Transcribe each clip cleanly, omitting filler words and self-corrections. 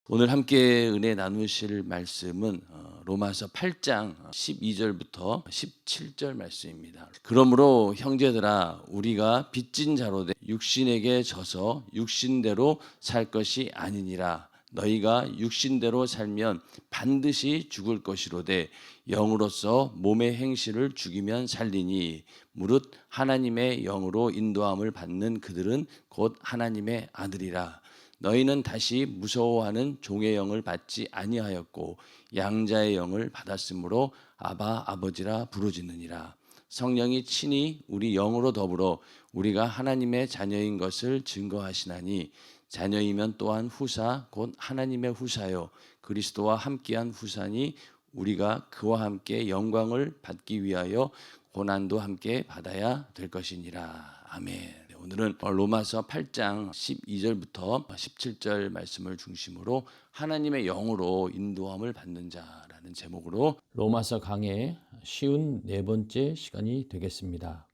오늘 함께 은혜 나누실 말씀은 로마서 8장 12절부터 17절 말씀입니다. 그러므로 형제들아 우리가 빚진 자로 돼 육신에게 져서 육신대로 살 것이 아니니라. 너희가 육신대로 살면 반드시 죽을 것이로되 영으로서 몸의 행실을 죽이면 살리니 무릇 하나님의 영으로 인도함을 받는 그들은 곧 하나님의 아들이라. 너희는 다시 무서워하는 종의 영을 받지 아니하였고 양자의 영을 받았으므로 아바 아버지라 부르짖느니라. 성령이 친히 우리 영으로 더불어 우리가 하나님의 자녀인 것을 증거하시나니 자녀이면 또한 후사 곧 하나님의 후사요 그리스도와 함께한 후사니 우리가 그와 함께 영광을 받기 위하여 고난도 함께 받아야 될 것이니라. 아멘. 오늘은 로마서 8장 12절부터 17절 말씀을 중심으로 하나님의 영으로 인도함을 받는 자라는 제목으로 로마서 강의 쉬운 네 번째 시간이 되겠습니다.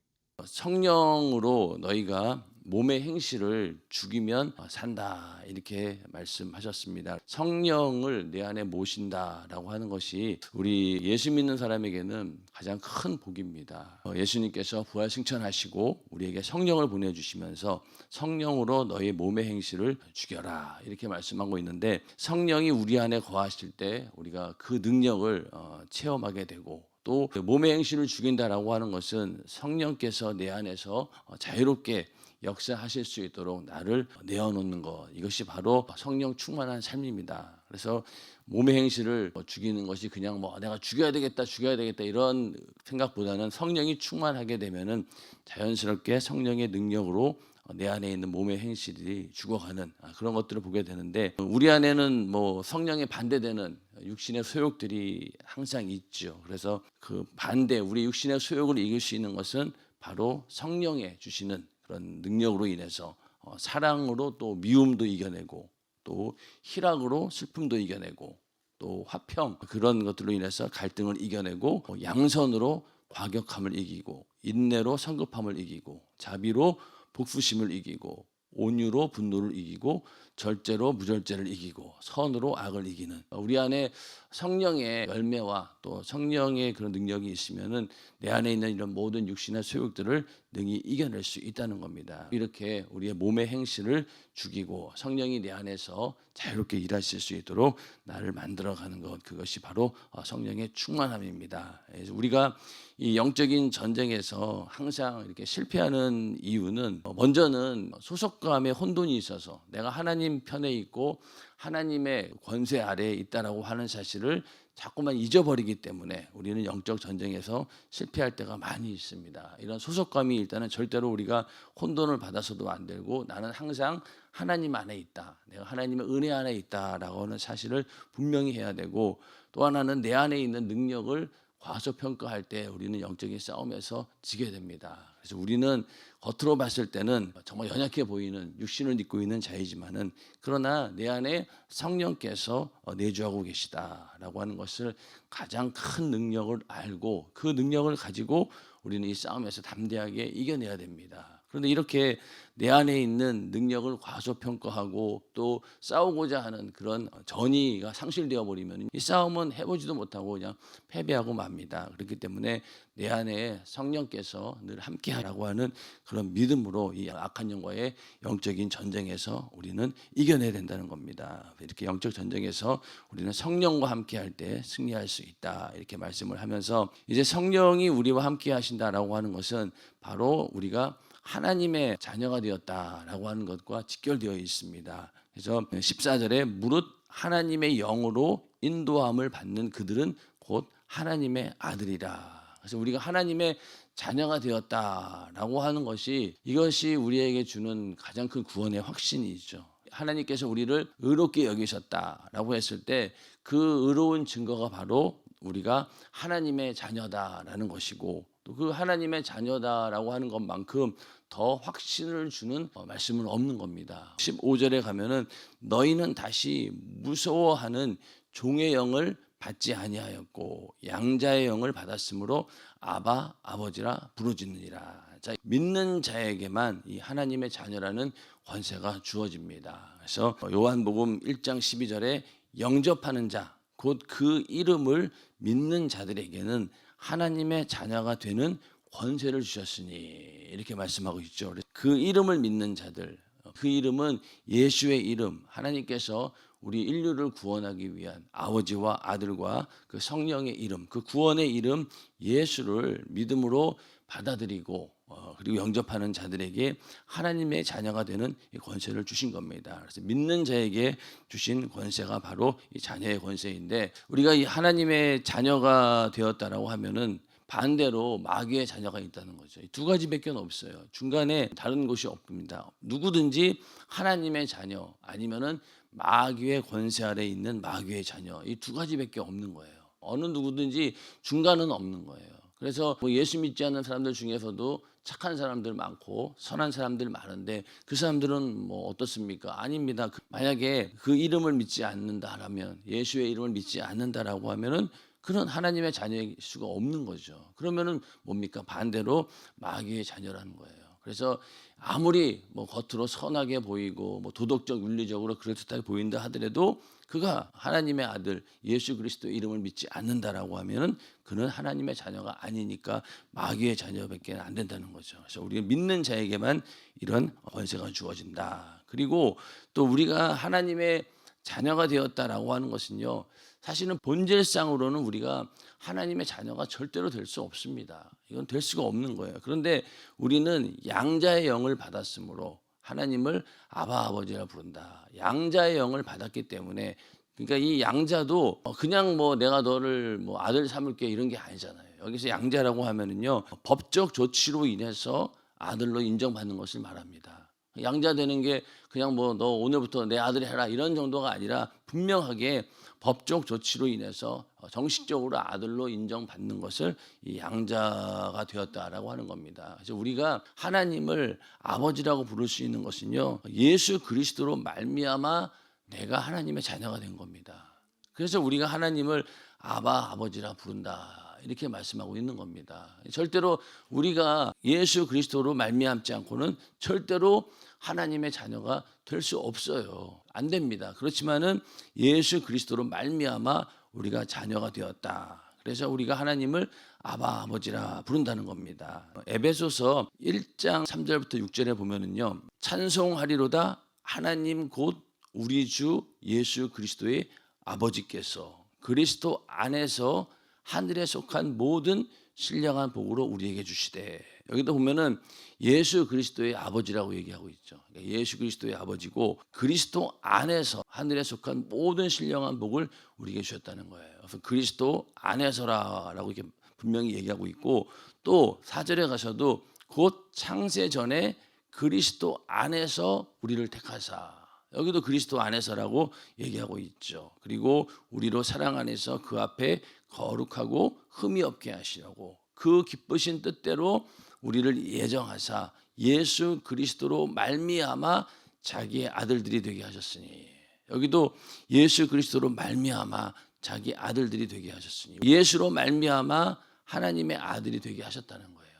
성령으로 너희가 몸의 행실을 죽이면 산다 이렇게 말씀하셨습니다. 성령을 내 안에 모신다라고 하는 것이 우리 예수 믿는 사람에게는 가장 큰 복입니다. 예수님께서 부활승천하시고 우리에게 성령을 보내주시면서 성령으로 너희 몸의 행실을 죽여라 이렇게 말씀하고 있는데, 성령이 우리 안에 거하실 때 우리가 그 능력을 체험하게 되고, 또 몸의 행실을 죽인다라고 하는 것은 성령께서 내 안에서 자유롭게 역사하실 수 있도록 나를 내어놓는 것, 이것이 바로 성령 충만한 삶입니다. 그래서 몸의 행실을 죽이는 것이 그냥 내가 죽여야 되겠다 이런 생각보다는 성령이 충만하게 되면은 자연스럽게 성령의 능력으로 내 안에 있는 몸의 행실이 죽어가는 그런 것들을 보게 되는데, 우리 안에는 성령에 반대되는 육신의 소욕들이 항상 있죠. 그래서 그 반대, 우리 육신의 소욕을 이길 수 있는 것은 바로 성령에 주시는 그런 능력으로 인해서 사랑으로 또 미움도 이겨내고, 또 희락으로 슬픔도 이겨내고, 또 화평 그런 것들로 인해서 갈등을 이겨내고, 양선으로 과격함을 이기고, 인내로 성급함을 이기고, 자비로 복수심을 이기고, 온유로 분노를 이기고, 절제로 무절제를 이기고, 선으로 악을 이기는, 우리 안에 성령의 열매와 또 성령의 그런 능력이 있으면은 내 안에 있는 이런 모든 육신의 소욕들을 능히 이겨낼 수 있다는 겁니다. 이렇게 우리의 몸의 행실을 죽이고 성령이 내 안에서 자유롭게 일하실 수 있도록 나를 만들어가는 것, 그것이 바로 성령의 충만함입니다. 그래서 우리가 이 영적인 전쟁에서 항상 이렇게 실패하는 이유는, 먼저는 소속감에 혼돈이 있어서 내가 하나님 편에 있고 하나님의 권세 아래에 있다라고 하는 사실을 자꾸만 잊어버리기 때문에 우리는 영적 전쟁에서 실패할 때가 많이 있습니다. 이런 소속감이 일단은 절대로 우리가 혼돈을 받아서도 안 되고, 나는 항상 하나님 안에 있다, 내가 하나님의 은혜 안에 있다라고 하는 사실을 분명히 해야 되고, 또 하나는 내 안에 있는 능력을 과소평가할 때 우리는 영적인 싸움에서 지게 됩니다. 그래서 우리는 겉으로 봤을 때는 정말 연약해 보이는 육신을 입고 있는 자이지만은, 그러나 내 안에 성령께서 내주하고 계시다라고 하는 것을 가장 큰 능력을 알고, 그 능력을 가지고 우리는 이 싸움에서 담대하게 이겨내야 됩니다. 그런데 이렇게 내 안에 있는 능력을 과소평가하고 또 싸우고자 하는 그런 전의가 상실되어 버리면 이 싸움은 해보지도 못하고 그냥 패배하고 맙니다. 그렇기 때문에 내 안에 성령께서 늘 함께하라고 하는 그런 믿음으로 이 악한 영과의 영적인 전쟁에서 우리는 이겨내야 된다는 겁니다. 이렇게 영적 전쟁에서 우리는 성령과 함께할 때 승리할 수 있다, 이렇게 말씀을 하면서, 이제 성령이 우리와 함께 하신다라고 하는 것은 바로 우리가 하나님의 자녀가 되었다라고 하는 것과 직결되어 있습니다. 그래서 14절에 무릇 하나님의 영으로 인도함을 받는 그들은 곧 하나님의 아들이라. 그래서 우리가 하나님의 자녀가 되었다라고 하는 것이, 이것이 우리에게 주는 가장 큰 구원의 확신이죠. 하나님께서 우리를 의롭게 여기셨다라고 했을 때 그 의로운 증거가 바로 우리가 하나님의 자녀다라는 것이고, 또 그 하나님의 자녀다라고 하는 것만큼 더 확신을 주는 말씀은 없는 겁니다. 15절에 가면은 너희는 다시 무서워하는 종의 영을 받지 아니하였고 양자의 영을 받았으므로 아바 아버지라 부르짖느니라. 자, 믿는 자에게만 이 하나님의 자녀라는 권세가 주어집니다. 그래서 요한복음 1장 12절에 영접하는 자, 곧 그 이름을 믿는 자들에게는 하나님의 자녀가 되는 권세를 주셨으니 이렇게 말씀하고 있죠. 그 이름을 믿는 자들, 그 이름은 예수의 이름, 하나님께서 우리 인류를 구원하기 위한 아버지와 아들과 그 성령의 이름, 그 구원의 이름 예수를 믿음으로 받아들이고 그리고 영접하는 자들에게 하나님의 자녀가 되는 이 권세를 주신 겁니다. 그래서 믿는 자에게 주신 권세가 바로 이 자녀의 권세인데, 우리가 이 하나님의 자녀가 되었다라고 하면은 반대로 마귀의 자녀가 있다는 거죠. 두 가지밖에 없어요. 중간에 다른 곳이 없습니다. 누구든지 하나님의 자녀 아니면은 마귀의 권세 아래 있는 마귀의 자녀, 이 두 가지밖에 없는 거예요. 어느 누구든지 중간은 없는 거예요. 그래서 뭐 예수 믿지 않는 사람들 중에서도 착한 사람들 많고 선한 사람들 많은데 그 사람들은 뭐 어떻습니까? 아닙니다. 만약에 그 이름을 믿지 않는다라면, 예수의 이름을 믿지 않는다라고 하면은 그런 하나님의 자녀일 수가 없는 거죠. 그러면은 뭡니까? 반대로 마귀의 자녀라는 거예요. 그래서 아무리 뭐 겉으로 선하게 보이고 뭐 도덕적 윤리적으로 그럴듯하게 보인다 하더라도 그가 하나님의 아들 예수 그리스도의 이름을 믿지 않는다라고 하면은 그는 하나님의 자녀가 아니니까 마귀의 자녀밖에 안 된다는 거죠. 그래서 우리가 믿는 자에게만 이런 권세가 주어진다. 그리고 또 우리가 하나님의 자녀가 되었다라고 하는 것은요, 사실은 본질상으로는 우리가 하나님의 자녀가 절대로 될 수 없습니다. 이건 될 수가 없는 거예요. 그런데 우리는 양자의 영을 받았으므로 하나님을 아바 아버지라 부른다. 양자의 영을 받았기 때문에, 그러니까 이 양자도 그냥 뭐 내가 너를 뭐 아들 삼을게 이런 게 아니잖아요. 여기서 양자라고 하면은요, 법적 조치로 인해서 아들로 인정받는 것을 말합니다. 양자 되는 게 그냥 뭐 너 오늘부터 내 아들이 해라 이런 정도가 아니라 분명하게 법적 조치로 인해서 정식적으로 아들로 인정받는 것을 이 양자가 되었다라고 하는 겁니다. 그래서 우리가 하나님을 아버지라고 부를 수 있는 것은요, 예수 그리스도로 말미암아 내가 하나님의 자녀가 된 겁니다. 그래서 우리가 하나님을 아바 아버지라 부른다 이렇게 말씀하고 있는 겁니다. 절대로 우리가 예수 그리스도로 말미암지 않고는 절대로 하나님의 자녀가 될 수 없어요. 안 됩니다. 그렇지만은 예수 그리스도로 말미암아 우리가 자녀가 되었다. 그래서 우리가 하나님을 아바 아버지라 부른다는 겁니다. 에베소서 1장 3절부터 6절에 보면은요, 찬송하리로다 하나님 곧 우리 주 예수 그리스도의 아버지께서 그리스도 안에서 하늘에 속한 모든 신령한 복으로 우리에게 주시되, 여기도 보면은 예수 그리스도의 아버지라고 얘기하고 있죠. 예수 그리스도의 아버지고 그리스도 안에서 하늘에 속한 모든 신령한 복을 우리에게 주셨다는 거예요. 그래서 그리스도 안에서라라고 이렇게 분명히 얘기하고 있고, 또 4절에 가서도 곧 창세 전에 그리스도 안에서 우리를 택하사, 여기도 그리스도 안에서라고 얘기하고 있죠. 그리고 우리로 사랑 안에서 그 앞에 거룩하고 흠이 없게 하시려고 그 기쁘신 뜻대로 우리를 예정하사 예수 그리스도로 말미암아 자기의 아들들이 되게 하셨으니, 여기도 예수 그리스도로 말미암아 자기 아들들이 되게 하셨으니, 예수로 말미암아 하나님의 아들이 되게 하셨다는 거예요.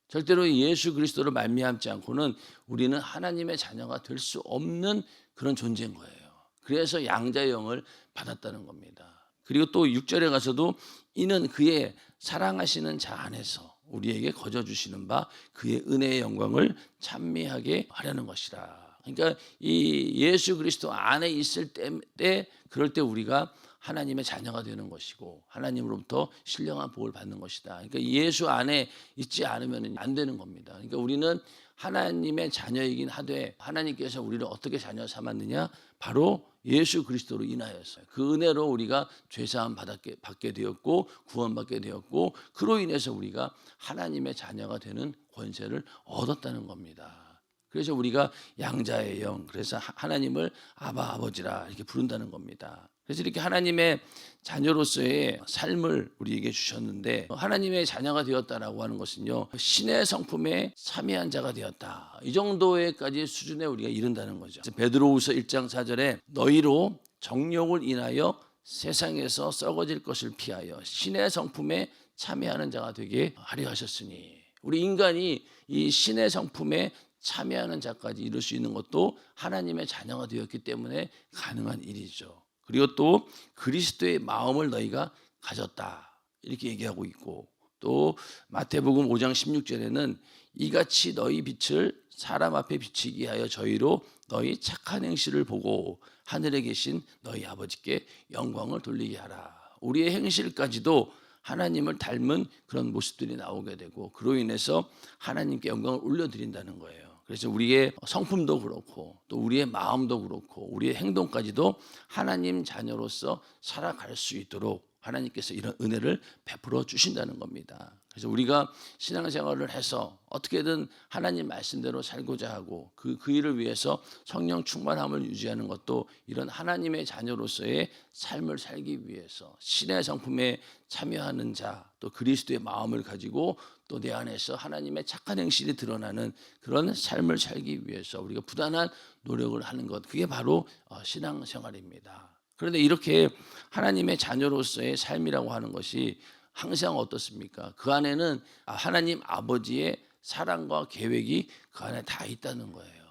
절대로 예수 그리스도로 말미암지 않고는 우리는 하나님의 자녀가 될 수 없는 그런 존재인 거예요. 그래서 양자의 영을 받았다는 겁니다. 그리고 또 6절에 가서도 이는 그의 사랑하시는 자 안에서 우리에게 거저 주시는 바 그의 은혜의 영광을 찬미하게 하려는 것이라. 그러니까 이 예수 그리스도 안에 있을 때 그럴 때 우리가 하나님의 자녀가 되는 것이고 하나님으로부터 신령한 복을 받는 것이다. 그러니까 예수 안에 있지 않으면 안 되는 겁니다. 그러니까 우리는 하나님의 자녀이긴 하되 하나님께서 우리를 어떻게 자녀 삼았느냐? 바로 예수 그리스도로 인하였어요. 그 은혜로 우리가 죄사함 받게 되었고 구원받게 되었고, 그로 인해서 우리가 하나님의 자녀가 되는 권세를 얻었다는 겁니다. 그래서 우리가 양자의 영, 그래서 하나님을 아바 아버지라 이렇게 부른다는 겁니다. 그래서 이렇게 하나님의 자녀로서의 삶을 우리에게 주셨는데, 하나님의 자녀가 되었다라고 하는 것은요, 신의 성품에 참여한 자가 되었다, 이 정도의까지 수준에 우리가 이른다는 거죠. 베드로후서 1장 4절에 너희로 정욕을 인하여 세상에서 썩어질 것을 피하여 신의 성품에 참여하는 자가 되게 하려 하셨으니, 우리 인간이 이 신의 성품에 참여하는 자까지 이룰 수 있는 것도 하나님의 자녀가 되었기 때문에 가능한 일이죠. 그리고 또 그리스도의 마음을 너희가 가졌다 이렇게 얘기하고 있고, 또 마태복음 5장 16절에는 이같이 너희 빛을 사람 앞에 비치게 하여 저희로 너희 착한 행실을 보고 하늘에 계신 너희 아버지께 영광을 돌리게 하라. 우리의 행실까지도 하나님을 닮은 그런 모습들이 나오게 되고, 그로 인해서 하나님께 영광을 올려드린다는 거예요. 그래서 우리의 성품도 그렇고 또 우리의 마음도 그렇고 우리의 행동까지도 하나님 자녀로서 살아갈 수 있도록 하나님께서 이런 은혜를 베풀어 주신다는 겁니다. 그래서 우리가 신앙생활을 해서 어떻게든 하나님 말씀대로 살고자 하고 그 일을 위해서 성령 충만함을 유지하는 것도 이런 하나님의 자녀로서의 삶을 살기 위해서 신의 성품에 참여하는 자, 또 그리스도의 마음을 가지고 또 내 안에서 하나님의 착한 행실이 드러나는 그런 삶을 살기 위해서 우리가 부단한 노력을 하는 것, 그게 바로 신앙생활입니다. 그런데 이렇게 하나님의 자녀로서의 삶이라고 하는 것이 항상 어떻습니까? 그 안에는 하나님 아버지의 사랑과 계획이 그 안에 다 있다는 거예요.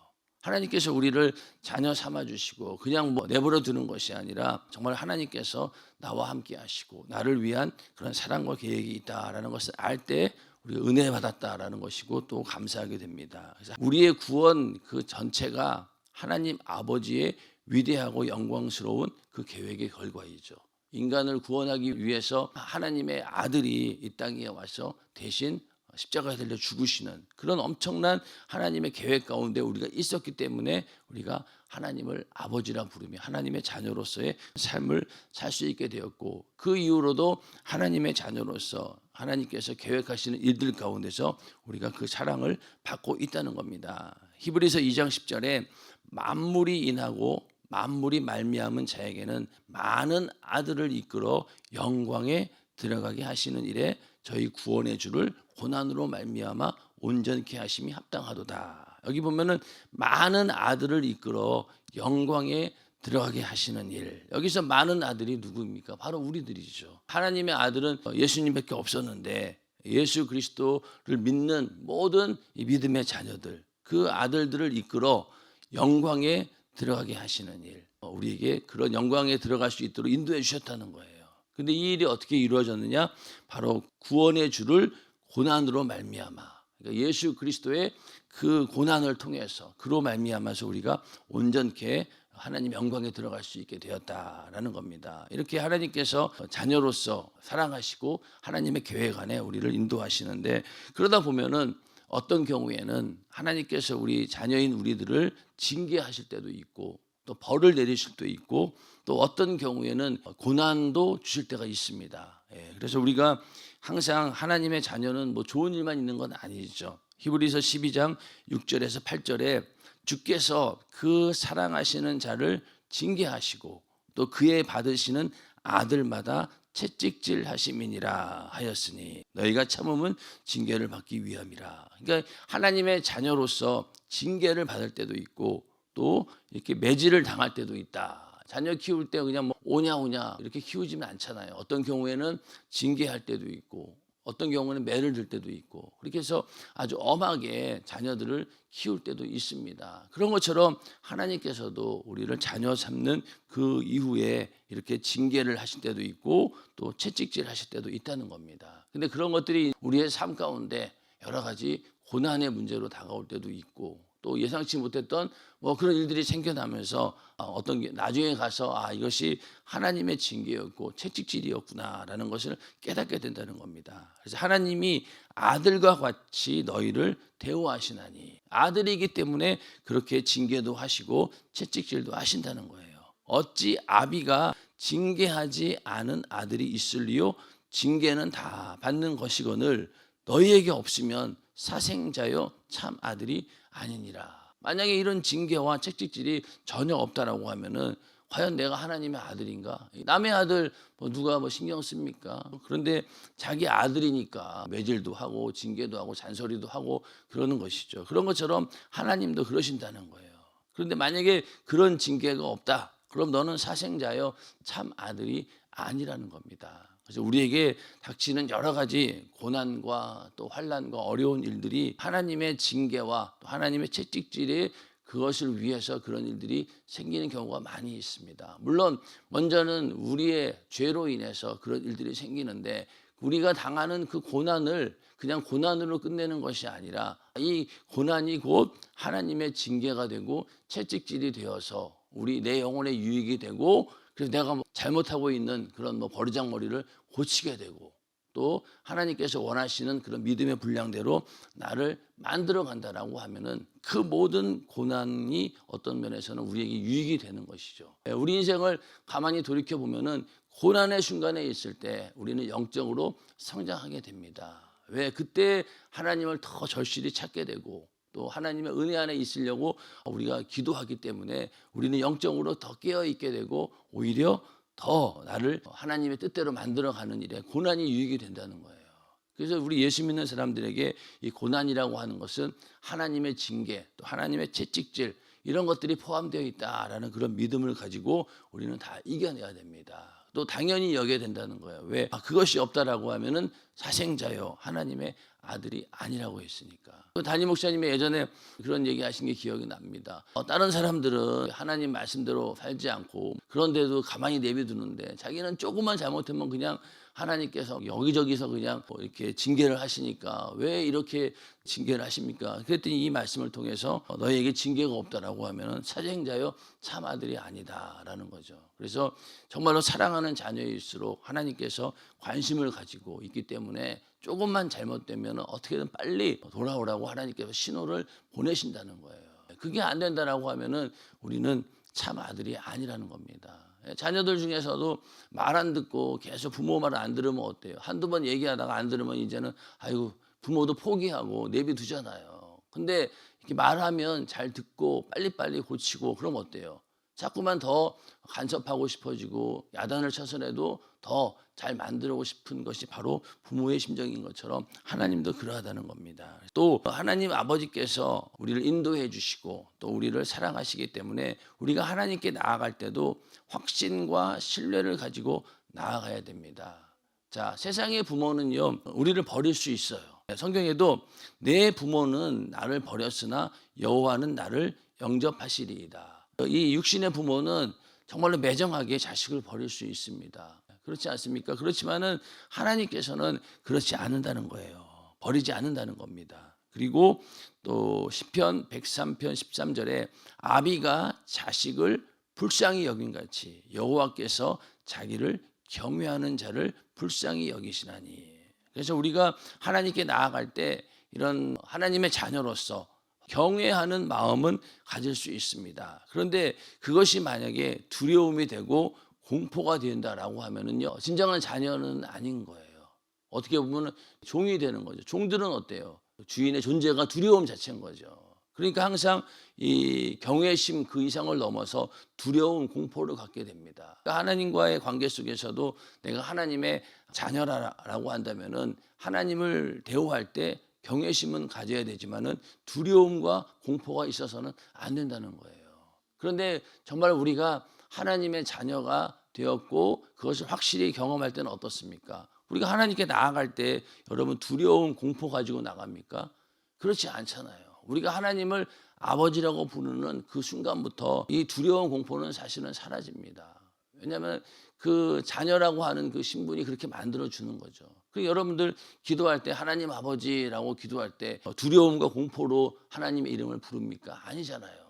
하나님께서 우리를 자녀 삼아 주시고 그냥 내버려 두는 것이 아니라 정말 하나님께서 나와 함께 하시고 나를 위한 그런 사랑과 계획이 있다라는 것을 알 때 우리가 은혜 받았다라는 것이고 또 감사하게 됩니다. 그래서 우리의 구원 그 전체가 하나님 아버지의 위대하고 영광스러운 그 계획의 결과이죠. 인간을 구원하기 위해서 하나님의 아들이 이 땅에 와서 대신 십자가에 달려 죽으시는 그런 엄청난 하나님의 계획 가운데 우리가 있었기 때문에 우리가 하나님을 아버지라 부르며 하나님의 자녀로서의 삶을 살 수 있게 되었고, 그 이후로도 하나님의 자녀로서 하나님께서 계획하시는 일들 가운데서 우리가 그 사랑을 받고 있다는 겁니다. 히브리서 2장 10절에 만물이 인하고 만물이 말미암은 자에게는 많은 아들을 이끌어 영광에 들어가게 하시는 일에 저희 구원의 주를 고난으로 말미암아 온전케 하심이 합당하도다. 여기 보면은 많은 아들을 이끌어 영광에 들어가게 하시는 일. 여기서 많은 아들이 누구입니까? 바로 우리들이죠. 하나님의 아들은 예수님밖에 없었는데 예수 그리스도를 믿는 모든 이 믿음의 자녀들, 그 아들들을 이끌어 영광에 들어가게 하시는 일, 우리에게 그런 영광에 들어갈 수 있도록 인도해 주셨다는 거예요. 근데 이 일이 어떻게 이루어졌느냐? 바로 구원의 주를 고난으로 말미암아, 그러니까 예수 그리스도의 그 고난을 통해서 그로 말미암아서 우리가 온전케 하나님 영광에 들어갈 수 있게 되었다라는 겁니다. 이렇게 하나님께서 자녀로서 사랑하시고 하나님의 계획 안에 우리를 인도하시는데, 그러다 보면은 어떤 경우에는 하나님께서 우리 자녀인 우리들을 징계하실 때도 있고 또 벌을 내리실 때도 있고 또 어떤 경우에는 고난도 주실 때가 있습니다. 그래서 우리가 항상 하나님의 자녀는 좋은 일만 있는 건 아니죠. 히브리서 12장 6절에서 8절에 주께서 그 사랑하시는 자를 징계하시고 또 그의 받으시는 아들마다 채찍질 하심이니라 하였으니 너희가 참음은 징계를 받기 위함이라. 그러니까 하나님의 자녀로서 징계를 받을 때도 있고 또 이렇게 매질을 당할 때도 있다. 자녀 키울 때 그냥 오냐 이렇게 키우지는 않잖아요. 어떤 경우에는 징계할 때도 있고 어떤 경우는 매를 들 때도 있고, 그렇게 해서 아주 엄하게 자녀들을 키울 때도 있습니다. 그런 것처럼 하나님께서도 우리를 자녀 삼는 그 이후에 이렇게 징계를 하실 때도 있고 또 채찍질 하실 때도 있다는 겁니다. 근데 그런 것들이 우리의 삶 가운데 여러 가지 고난의 문제로 다가올 때도 있고 또 예상치 못했던 그런 일들이 생겨나면서 어떤 게 나중에 가서 이것이 하나님의 징계였고 채찍질이었구나라는 것을 깨닫게 된다는 겁니다. 그래서 하나님이 아들과 같이 너희를 대우하시나니, 아들이기 때문에 그렇게 징계도 하시고 채찍질도 하신다는 거예요. 어찌 아비가 징계하지 않은 아들이 있을리요? 징계는 다 받는 것이거늘 너희에게 없으면 사생자여 참 아들이 아니니라. 만약에 이런 징계와 채찍질이 전혀 없다라고 하면은 과연 내가 하나님의 아들인가? 남의 아들 누가 신경 씁니까? 그런데 자기 아들이니까 매질도 하고 징계도 하고 잔소리도 하고 그러는 것이죠. 그런 것처럼 하나님도 그러신다는 거예요. 그런데 만약에 그런 징계가 없다, 그럼 너는 사생자여 참 아들이 아니라는 겁니다. 그래서 우리에게 닥치는 여러 가지 고난과 또 환난과 어려운 일들이 하나님의 징계와 또 하나님의 채찍질이 그것을 위해서 그런 일들이 생기는 경우가 많이 있습니다. 물론 먼저는 우리의 죄로 인해서 그런 일들이 생기는데 우리가 당하는 그 고난을 그냥 고난으로 끝내는 것이 아니라 이 고난이 곧 하나님의 징계가 되고 채찍질이 되어서 우리 내 영혼의 유익이 되고 그래서 내가 잘못하고 있는 그런 버르장머리를 고치게 되고 또 하나님께서 원하시는 그런 믿음의 분량대로 나를 만들어 간다라고 하면은 그 모든 고난이 어떤 면에서는 우리에게 유익이 되는 것이죠. 우리 인생을 가만히 돌이켜 보면은 고난의 순간에 있을 때 우리는 영적으로 성장하게 됩니다. 왜? 그때 하나님을 더 절실히 찾게 되고 또 하나님의 은혜 안에 있으려고 우리가 기도하기 때문에 우리는 영적으로 더 깨어 있게 되고 오히려 더 나를 하나님의 뜻대로 만들어가는 일에 고난이 유익이 된다는 거예요. 그래서 우리 예수 믿는 사람들에게 이 고난이라고 하는 것은 하나님의 징계 또 하나님의 채찍질 이런 것들이 포함되어 있다라는 그런 믿음을 가지고 우리는 다 이겨내야 됩니다. 또 당연히 여겨야 된다는 거예요. 왜? 그것이 없다라고 하면은 사생자요 하나님의 아들이 아니라고 했으니까. 또 담임 목사님이 예전에 그런 얘기 하신 게 기억이 납니다. 다른 사람들은 하나님 말씀대로 살지 않고 그런데도 가만히 내비두는데 자기는 조금만 잘못하면 그냥 하나님께서 여기저기서 그냥 이렇게 징계를 하시니까 왜 이렇게 징계를 하십니까? 그랬더니 이 말씀을 통해서 너에게 징계가 없다라고 하면은 사생자요 참 아들이 아니다라는 거죠. 그래서 정말로 사랑하는 자녀일수록 하나님께서 관심을 가지고 있기 때문에 조금만 잘못되면 어떻게든 빨리 돌아오라고 하나님께서 신호를 보내신다는 거예요. 그게 안 된다라고 하면은 우리는 참 아들이 아니라는 겁니다. 자녀들 중에서도 말 안 듣고 계속 부모 말 안 들으면 어때요? 한두 번 얘기하다가 안 들으면 이제는 아이고 부모도 포기하고 내비두잖아요. 근데 이렇게 말하면 잘 듣고 빨리빨리 고치고 그러면 어때요? 자꾸만 더 간섭하고 싶어지고 야단을 쳐서라도 더 잘 만들고 싶은 것이 바로 부모의 심정인 것처럼 하나님도 그러하다는 겁니다. 또 하나님 아버지께서 우리를 인도해 주시고 또 우리를 사랑하시기 때문에 우리가 하나님께 나아갈 때도 확신과 신뢰를 가지고 나아가야 됩니다. 자, 세상의 부모는요 우리를 버릴 수 있어요. 성경에도 내 부모는 나를 버렸으나 여호와는 나를 영접하시리이다. 이 육신의 부모는 정말로 매정하게 자식을 버릴 수 있습니다. 그렇지 않습니까? 그렇지만은 하나님께서는 그렇지 않는다는 거예요. 버리지 않는다는 겁니다. 그리고 또 시편 103편 13절에 아비가 자식을 불쌍히 여긴 같이 여호와께서 자기를 경외하는 자를 불쌍히 여기시나니. 그래서 우리가 하나님께 나아갈 때 이런 하나님의 자녀로서 경외하는 마음은 가질 수 있습니다. 그런데 그것이 만약에 두려움이 되고 공포가 된다라고 하면은요, 진정한 자녀는 아닌 거예요. 어떻게 보면 종이 되는 거죠. 종들은 어때요? 주인의 존재가 두려움 자체인 거죠. 그러니까 항상 이 경외심 그 이상을 넘어서 두려움, 공포를 갖게 됩니다. 그러니까 하나님과의 관계 속에서도 내가 하나님의 자녀라고 한다면은 하나님을 대우할 때 경외심은 가져야 되지만은 두려움과 공포가 있어서는 안 된다는 거예요. 그런데 정말 우리가 하나님의 자녀가 되었고 그것을 확실히 경험할 때는 어떻습니까? 우리가 하나님께 나아갈 때 여러분 두려움, 공포 가지고 나갑니까? 그렇지 않잖아요. 우리가 하나님을 아버지라고 부르는 그 순간부터 이 두려움, 공포는 사실은 사라집니다. 왜냐하면 그 자녀라고 하는 그 신분이 그렇게 만들어 주는 거죠. 그 여러분들 기도할 때 하나님 아버지라고 기도할 때 두려움과 공포로 하나님의 이름을 부릅니까? 아니잖아요.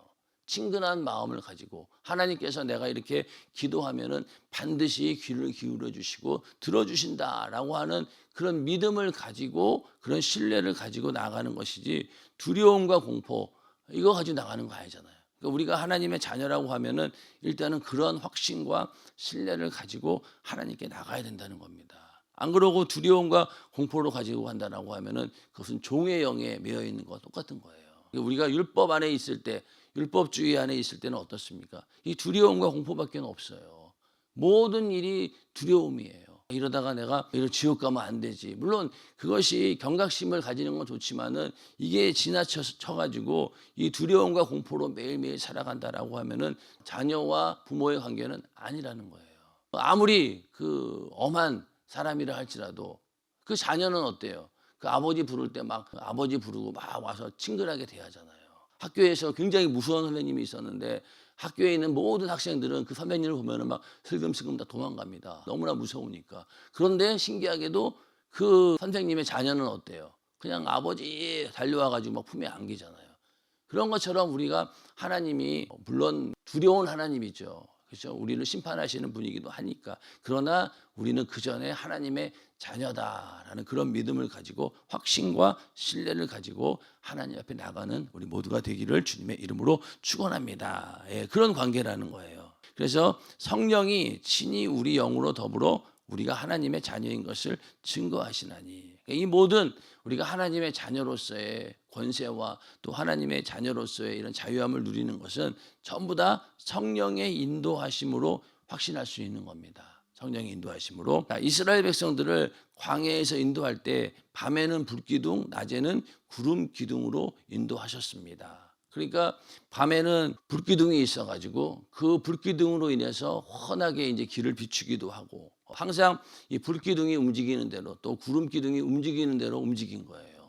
친근한 마음을 가지고 하나님께서 내가 이렇게 기도하면은 반드시 귀를 기울여 주시고 들어주신다라고 하는 그런 믿음을 가지고 그런 신뢰를 가지고 나가는 것이지 두려움과 공포 이거 가지고 나가는 거 아니잖아요. 그러니까 우리가 하나님의 자녀라고 하면은 일단은 그런 확신과 신뢰를 가지고 하나님께 나가야 된다는 겁니다. 안 그러고 두려움과 공포로 가지고 간다라고 하면은 그것은 종의 영에 매여 있는 것과 똑같은 거예요. 우리가 율법 안에 있을 때 율법주의 안에 있을 때는 어떻습니까? 이 두려움과 공포밖에 없어요. 모든 일이 두려움이에요. 이러다가 내가 이런 지옥 가면 안 되지. 물론 그것이 경각심을 가지는 건 좋지만은 이게 지나쳐가지고 이 두려움과 공포로 매일매일 살아간다라고 하면은 자녀와 부모의 관계는 아니라는 거예요. 아무리 그 엄한 사람이라 할지라도 그 자녀는 어때요? 그 아버지 부를 때 막 아버지 부르고 막 와서 친근하게 대하잖아요. 학교에서 굉장히 무서운 선생님이 있었는데 학교에 있는 모든 학생들은 그 선생님을 보면은 막 슬금슬금 다 도망갑니다. 너무나 무서우니까. 그런데 신기하게도 그 선생님의 자녀는 어때요? 그냥 아버지 달려와 가지고 막 품에 안기잖아요. 그런 것처럼 우리가 하나님이 물론 두려운 하나님이죠. 그렇죠? 우리를 심판하시는 분이기도 하니까. 그러나 우리는 그 전에 하나님의 자녀다라는 그런 믿음을 가지고 확신과 신뢰를 가지고 하나님 앞에 나가는 우리 모두가 되기를 주님의 이름으로 축원합니다. 예, 그런 관계라는 거예요. 그래서 성령이 친히 우리 영으로 더불어 우리가 하나님의 자녀인 것을 증거하시나니, 이 모든 우리가 하나님의 자녀로서의 권세와 또 하나님의 자녀로서의 이런 자유함을 누리는 것은 전부 다 성령의 인도하심으로 확신할 수 있는 겁니다. 성령의 인도하심으로. 이스라엘 백성들을 광야에서 인도할 때 밤에는 불기둥, 낮에는 구름 기둥으로 인도하셨습니다. 그러니까 밤에는 불기둥이 있어가지고 그 불기둥으로 인해서 환하게 이제 길을 비추기도 하고, 항상 이 불기둥이 움직이는 대로 또 구름 기둥이 움직이는 대로 움직인 거예요.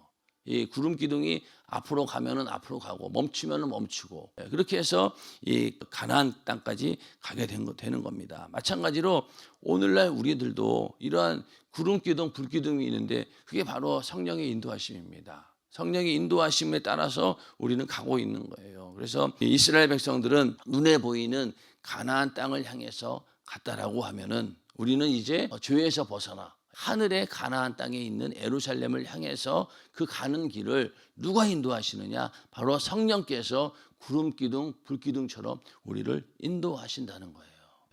이 구름 기둥이 앞으로 가면은 앞으로 가고 멈추면은 멈추고, 그렇게 해서 이 가나안 땅까지 가게 되는 겁니다. 마찬가지로 오늘날 우리들도 이러한 구름 기둥, 불 기둥이 있는데 그게 바로 성령의 인도하심입니다. 성령의 인도하심에 따라서 우리는 가고 있는 거예요. 그래서 이스라엘 백성들은 눈에 보이는 가나안 땅을 향해서 갔다라고 하면은 우리는 이제 죄에서 벗어나 하늘의 가나안 땅에 있는 예루살렘을 향해서 그 가는 길을 누가 인도하시느냐? 바로 성령께서 구름 기둥, 불 기둥처럼 우리를 인도하신다는 거예요.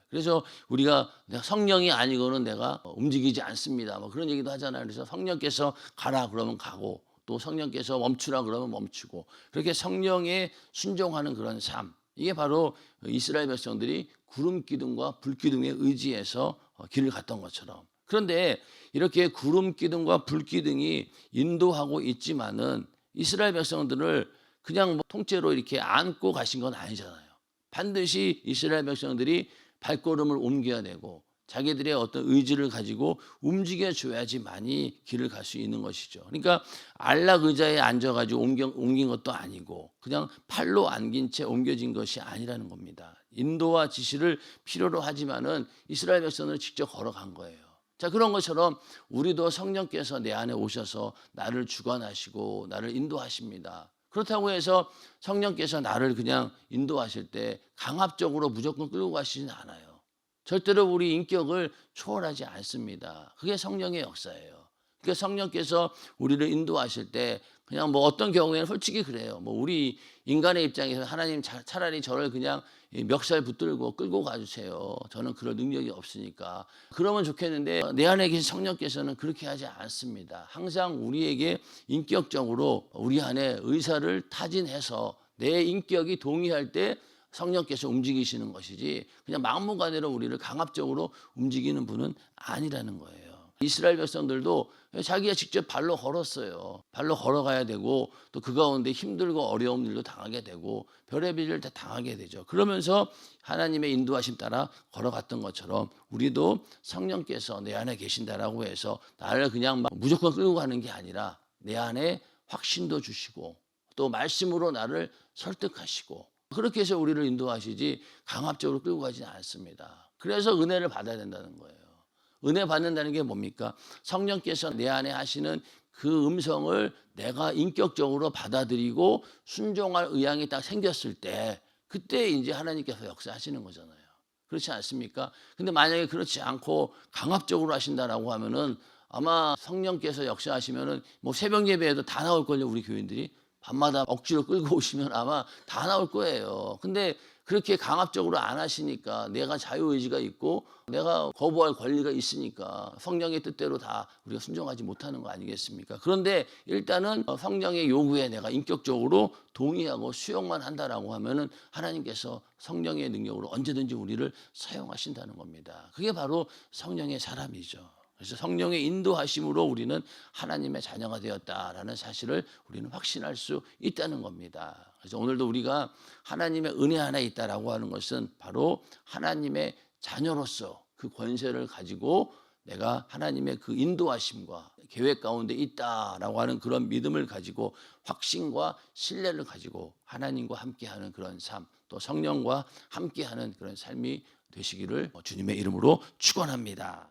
그래서 우리가 성령이 아니고는 내가 움직이지 않습니다. 뭐 그런 얘기도 하잖아요. 그래서 성령께서 가라 그러면 가고, 또 성령께서 멈추라 그러면 멈추고, 그렇게 성령에 순종하는 그런 삶, 이게 바로 이스라엘 백성들이 구름 기둥과 불 기둥에 의지해서 길을 갔던 것처럼. 그런데 이렇게 구름 기둥과 불 기둥이 인도하고 있지만은 이스라엘 백성들을 그냥 뭐 통째로 이렇게 안고 가신 건 아니잖아요. 반드시 이스라엘 백성들이 발걸음을 옮겨야 되고 자기들의 어떤 의지를 가지고 움직여 줘야지만이 길을 갈 수 있는 것이죠. 그러니까 안락 의자에 앉아가지고 옮긴 것도 아니고 그냥 팔로 안긴 채 옮겨진 것이 아니라는 겁니다. 인도와 지시를 필요로 하지만은 이스라엘 백성은 직접 걸어간 거예요. 자, 그런 것처럼 우리도 성령께서 내 안에 오셔서 나를 주관하시고 나를 인도하십니다. 그렇다고 해서 성령께서 나를 그냥 인도하실 때 강압적으로 무조건 끌고 가시진 않아요. 절대로 우리 인격을 초월하지 않습니다. 그게 성령의 역사예요. 그러니까 성령께서 우리를 인도하실 때 그냥 뭐 어떤 경우에는 솔직히 그래요. 뭐 우리 인간의 입장에서 하나님 차라리 저를 그냥 멱살 붙들고 끌고 가주세요. 저는 그럴 능력이 없으니까. 그러면 좋겠는데 내 안에 계신 성령께서는 그렇게 하지 않습니다. 항상 우리에게 인격적으로 우리 안에 의사를 타진해서 내 인격이 동의할 때 성령께서 움직이시는 것이지 그냥 막무가내로 우리를 강압적으로 움직이는 분은 아니라는 거예요. 이스라엘 백성들도 자기가 직접 발로 걸었어요. 발로 걸어가야 되고 또 그 가운데 힘들고 어려운 일도 당하게 되고 별의별 일을 다 당하게 되죠. 그러면서 하나님의 인도하심 따라 걸어갔던 것처럼 우리도 성령께서 내 안에 계신다라고 해서 나를 그냥 막 무조건 끌고 가는 게 아니라 내 안에 확신도 주시고 또 말씀으로 나를 설득하시고 그렇게 해서 우리를 인도하시지 강압적으로 끌고 가지는 않습니다. 그래서 은혜를 받아야 된다는 거예요. 은혜 받는다는 게 뭡니까? 성령께서 내 안에 하시는 그 음성을 내가 인격적으로 받아들이고 순종할 의향이 딱 생겼을 때 그때 이제 하나님께서 역사하시는 거잖아요. 그렇지 않습니까? 근데 만약에 그렇지 않고 강압적으로 하신다라고 하면은 아마 성령께서 역사하시면은 뭐 새벽 예배에도 다 나올걸요, 우리 교인들이. 밤마다 억지로 끌고 오시면 아마 다 나올 거예요. 근데 그렇게 강압적으로 안 하시니까 내가 자유의지가 있고 내가 거부할 권리가 있으니까 성령의 뜻대로 다 우리가 순종하지 못하는 거 아니겠습니까? 그런데 일단은 성령의 요구에 내가 인격적으로 동의하고 수용만 한다라고 하면은 하나님께서 성령의 능력으로 언제든지 우리를 사용하신다는 겁니다. 그게 바로 성령의 사람이죠. 그래서 성령의 인도하심으로 우리는 하나님의 자녀가 되었다라는 사실을 우리는 확신할 수 있다는 겁니다. 그래서 오늘도 우리가 하나님의 은혜 하나 있다라고 하는 것은 바로 하나님의 자녀로서 그 권세를 가지고 내가 하나님의 그 인도하심과 계획 가운데 있다라고 하는 그런 믿음을 가지고 확신과 신뢰를 가지고 하나님과 함께하는 그런 삶, 또 성령과 함께하는 그런 삶이 되시기를 주님의 이름으로 축원합니다.